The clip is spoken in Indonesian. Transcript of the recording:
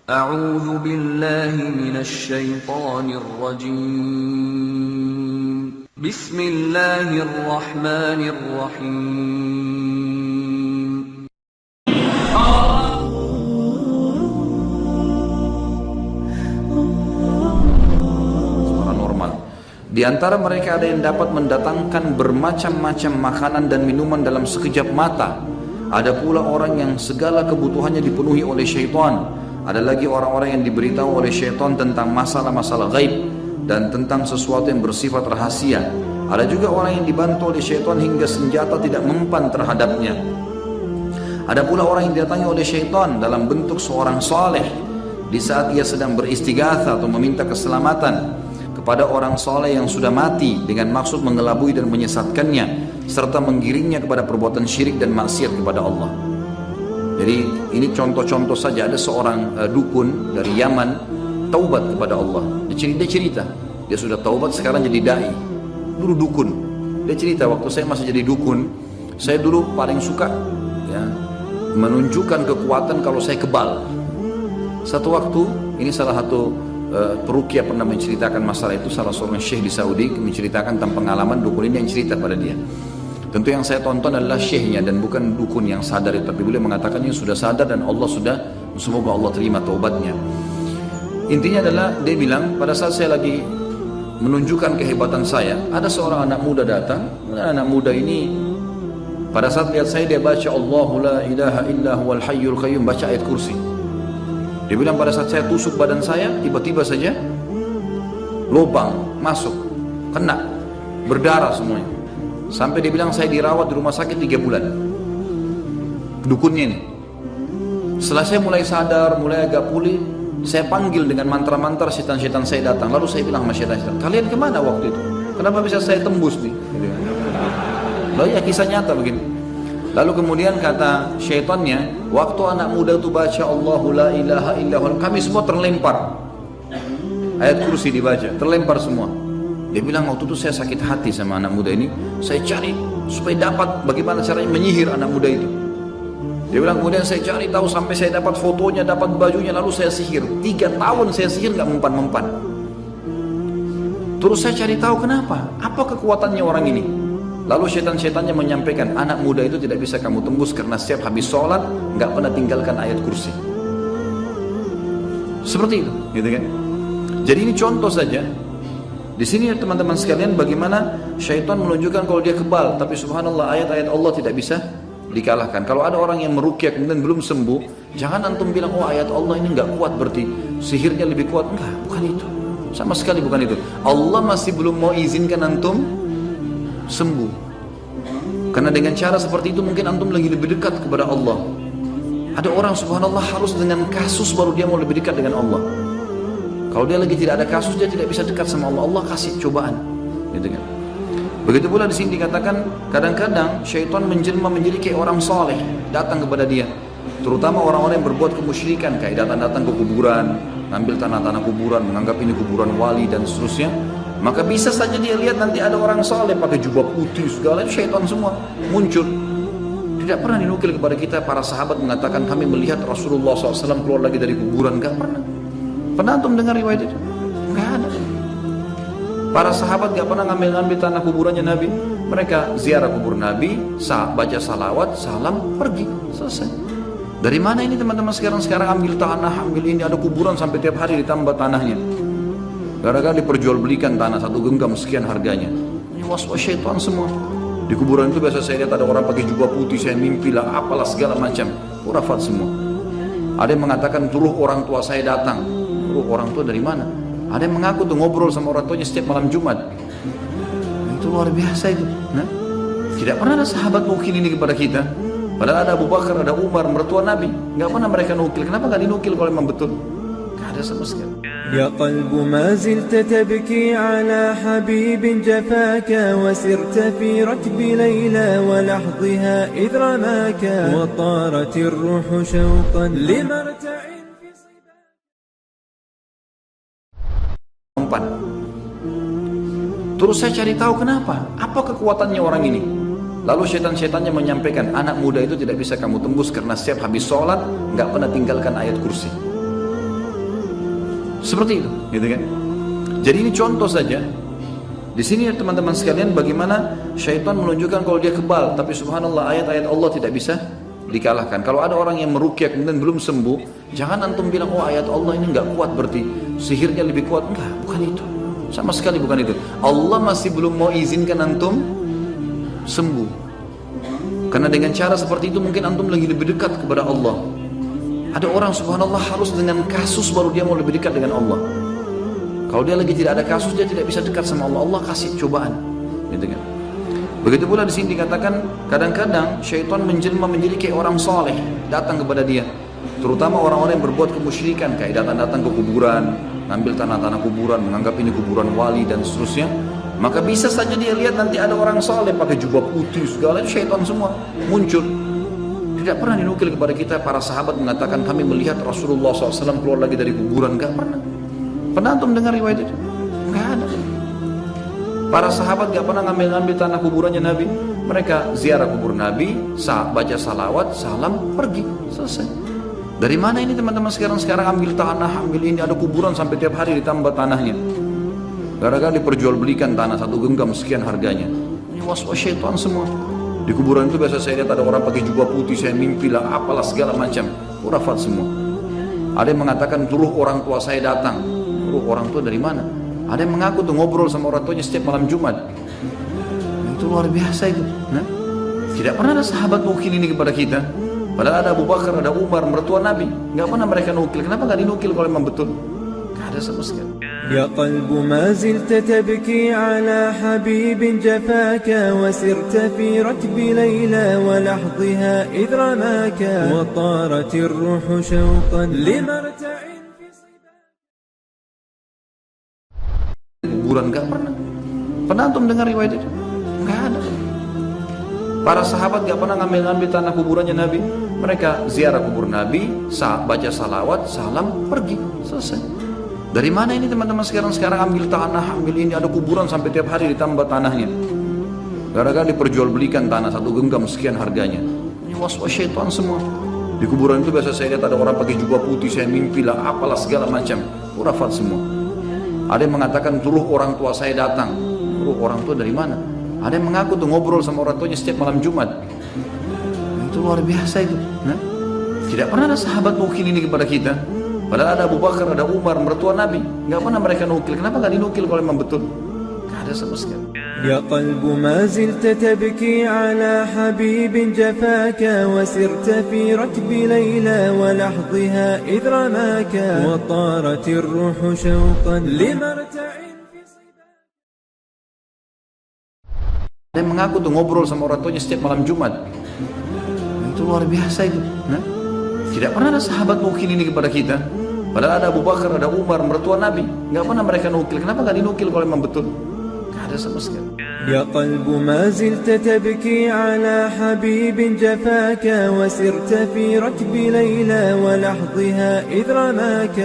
أعوذ بالله من الشيطان الرجيم بسم الله الرحمن الرحيم Suara normal. Di antara mereka ada yang dapat mendatangkan bermacam-macam makanan dan minuman dalam sekejap mata. Ada pula orang yang segala kebutuhannya dipenuhi oleh syaitan. Ada lagi orang-orang yang diberitahu oleh syaitan tentang masalah-masalah gaib dan tentang sesuatu yang bersifat rahasia. Ada juga orang yang dibantu oleh syaitan hingga senjata tidak mempan terhadapnya. Ada pula orang yang didatangi oleh syaitan dalam bentuk seorang saleh di saat ia sedang beristighatsah atau meminta keselamatan kepada orang saleh yang sudah mati dengan maksud mengelabui dan menyesatkannya serta menggiringnya kepada perbuatan syirik dan maksiat kepada Allah. Jadi ini contoh-contoh saja. Ada seorang dukun dari Yaman taubat kepada Allah. Dia cerita dia sudah taubat, sekarang jadi dai. Dulu dukun. Dia cerita, waktu saya masih jadi dukun, saya dulu paling suka ya, menunjukkan kekuatan kalau saya kebal. Satu waktu, ini salah satu peruqyah pernah menceritakan masalah itu. Salah seorang syekh di Saudi menceritakan tentang pengalaman dukun ini yang cerita pada dia. Tentu yang saya tonton adalah syekhnya dan bukan dukun yang sadar itu, tapi beliau mengatakan yang sudah sadar dan Allah sudah, semoga Allah terima taubatnya. Intinya adalah dia bilang, pada saat saya lagi menunjukkan kehebatan saya, ada seorang anak muda datang. Anak muda ini pada saat lihat saya, dia baca Allahu la ilaha illa huwal hayyul qayyum, baca ayat kursi. Dia bilang pada saat saya tusuk badan saya, tiba-tiba saja lubang masuk, kena, berdarah semuanya. Sampai dia bilang saya dirawat di rumah sakit 3 bulan. Dukunnya ini. Setelah saya mulai sadar, mulai agak pulih, saya panggil dengan mantra-mantra, setan-setan saya datang. Lalu saya bilang sama setan-setan, kalian kemana waktu itu? Kenapa bisa saya tembus nih? Lalu ya kisah nyata begini. Lalu kemudian kata syaitannya, waktu anak muda itu baca Allahu la ilaha illallah, kami semua terlempar. Ayat kursi dibaca, terlempar semua. Dia bilang waktu itu saya sakit hati sama anak muda ini. Saya cari supaya dapat bagaimana caranya menyihir anak muda itu. Dia bilang kemudian saya cari tahu sampai saya dapat fotonya, dapat bajunya, lalu saya sihir. 3 tahun saya sihir nggak mempan-mempan. Terus saya cari tahu kenapa, apa kekuatannya orang ini. Lalu setan-setannya menyampaikan, anak muda itu tidak bisa kamu tembus karena setiap habis sholat nggak pernah tinggalkan ayat kursi. Seperti itu, gitu kan? Jadi ini contoh saja. Di sini teman-teman sekalian bagaimana syaitan menunjukkan kalau dia kebal, tapi subhanallah ayat-ayat Allah tidak bisa dikalahkan. Kalau ada orang yang meruqyah kemudian belum sembuh, jangan antum bilang oh ayat Allah ini nggak kuat berarti sihirnya lebih kuat. Enggak, bukan itu. Sama sekali bukan itu. Allah masih belum mau izinkan antum sembuh. Karena dengan cara seperti itu mungkin antum lagi lebih dekat kepada Allah. Ada orang subhanallah harus dengan kasus baru dia mau lebih dekat dengan Allah. Kalau dia lagi tidak ada kasus, dia tidak bisa dekat sama Allah. Allah kasih cobaan, gitu kan? Begitu pula di sini dikatakan kadang-kadang syaitan menjelma menjadi kayak orang saleh datang kepada dia, terutama orang-orang yang berbuat kemusyrikan kayak datang-datang ke kuburan, ngambil tanah-tanah kuburan, menganggap ini kuburan wali dan seterusnya. Maka bisa saja dia lihat nanti ada orang saleh pakai jubah putih segala, itu syaitan semua muncul. Tidak pernah dinukil kepada kita para sahabat mengatakan kami melihat Rasulullah SAW keluar lagi dari kuburan, enggak pernah. Pernah antum dengar riwayat itu? Enggak ada. Para sahabat enggak pernah ngambil-ngambil tanah kuburannya Nabi. Mereka ziarah kubur Nabi, baca salawat, salam, pergi, selesai. Dari mana ini teman-teman sekarang ambil tanah, ambil ini, ada kuburan sampai tiap hari ditambah tanahnya. Gara-gara diperjualbelikan tanah 1 genggam sekian harganya. Ini was-was syaitan semua. Di kuburan itu biasa saya lihat ada orang pakai jubah putih, saya mimpi lah, apalah segala macam. Khurafat semua. Ada yang mengatakan turuh orang tua saya datang. Orang tua dari mana? Ada yang mengaku tuh ngobrol sama orang tuanya setiap malam Jumat. Itu luar biasa itu. Nah, tidak pernah ada sahabat nukil ini kepada kita. Padahal ada Abu Bakar, ada Umar, mertua Nabi. Nggak pernah mereka nukil. Kenapa nggak dinukil kalau memang betul? Nggak ada sama sekali. يا قلب ما زلت تبكي على حبيب جفاك وسرت في ركب ليلى ولحظها إذ رماك وطارت الروح شوقا لمرتع في صباك. Terus saya cari tahu kenapa, apa kekuatannya orang ini. Lalu setan-setannya menyampaikan, anak muda itu tidak bisa kamu tembus karena setiap habis sholat nggak pernah tinggalkan ayat kursi. Seperti itu, gitu kan? Jadi ini contoh saja. Di sini teman-teman sekalian bagaimana syaitan menunjukkan kalau dia kebal, tapi subhanallah ayat-ayat Allah tidak bisa dikalahkan. Kalau ada orang yang meruqyah kemudian belum sembuh, jangan antum bilang oh ayat Allah ini nggak kuat berarti sihirnya lebih kuat. Enggak, bukan itu. Sama sekali bukan itu. Allah masih belum mau izinkan antum sembuh. Karena dengan cara seperti itu mungkin antum lagi lebih dekat kepada Allah. Ada orang subhanallah harus dengan kasus baru dia mau lebih dekat dengan Allah. Kalau dia lagi tidak ada kasus dia tidak bisa dekat sama Allah. Allah kasih cobaan, gitu kan? Begitu pula di sini dikatakan kadang-kadang syaitan menjelma menjadi kayak orang soleh datang kepada dia, terutama orang-orang yang berbuat kemusyrikan kayak datang-datang ke kuburan, ngambil tanah-tanah kuburan, menganggap ini kuburan wali dan seterusnya. Maka bisa saja dia lihat nanti ada orang soleh pakai jubah putih segala, itu syaitan semua muncul. Tidak pernah dinukil kepada kita para sahabat mengatakan kami melihat Rasulullah SAW keluar lagi dari kuburan, nggak pernah. Pernah antum dengar riwayat itu? Nggak ada. Para sahabat gak pernah ngambil-ngambil tanah kuburannya Nabi. Mereka ziarah kubur Nabi, baca salawat, salam, pergi, selesai. Dari mana ini teman-teman sekarang ambil tanah, ambil ini, ada kuburan sampai tiap hari ditambah tanahnya. Gara-gara diperjualbelikan tanah satu genggam sekian harganya. Ini was-was syaitan semua. Di kuburan itu biasa saya lihat ada orang pakai jubah putih, saya mimpi lah, apalah segala macam. Khurafat semua. Ada yang mengatakan turuh orang tua saya datang. Turuh orang tua dari mana? Ada yang mengaku tuh ngobrol sama orang tuanya setiap malam Jumat. Itu luar biasa itu. Nah, tidak pernah ada sahabat nukil ini kepada kita. Padahal ada Abu Bakar, ada Umar, mertua Nabi. Nggak pernah mereka nukil. Kenapa nggak dinukil kalau memang betul? Nggak ada sama sekali. يا قلب ما زلت تبكي على حبيب جفاك وسرت في ركب ليلى ولحظها إذ رماك وطارت الروح شوقا لمرتع في kuburan, nggak pernah. Pernah antum dengar riwayat itu? Nggak ada. Para sahabat nggak pernah ngambil-ngambil tanah kuburannya Nabi. Mereka ziarah kubur Nabi, baca salawat, salam, pergi, selesai. Dari mana ini teman-teman sekarang ambil tanah, ambil ini, ada kuburan sampai tiap hari ditambah tanahnya. Gara-gara diperjualbelikan tanah satu genggam sekian harganya. Ini was-was syaitan semua. Di kuburan itu biasa saya lihat ada orang pakai jubah putih, saya mimpi lah, apalah segala macam. Khurafat semua. Ada yang mengatakan turuh orang tua saya datang. Turuh orang tua dari mana? Ada yang mengaku tuh ngobrol sama orang tuanya setiap malam Jumat. Itu luar biasa itu. Nah, tidak pernah ada sahabat nukil ini kepada kita. Padahal ada Abu Bakar, ada Umar, mertua Nabi. Nggak pernah mereka nukil. Kenapa nggak dinukil kalau memang betul? Nggak ada sama sekali. يا قلب ما زلت تبكي على حبيب جفاك وسرت في ركب ليلى ولحظها إذ رماك وطارت الروح شوقا لمرتع. Ada yang mengaku tuh ngobrol sama orang tuanya setiap malam Jumat. Itu luar biasa itu. Nah, tidak pernah ada sahabat nukil ini kepada kita. Padahal ada Abu Bakar, ada Umar, mertua Nabi. Nggak pernah mereka nukil. Kenapa nggak dinukil kalau memang betul? Nggak ada sama sekali. يا قلب ما زلت تبكي على حبيب جفاك وسرت في ركب ليلى ولحظها إذ رماك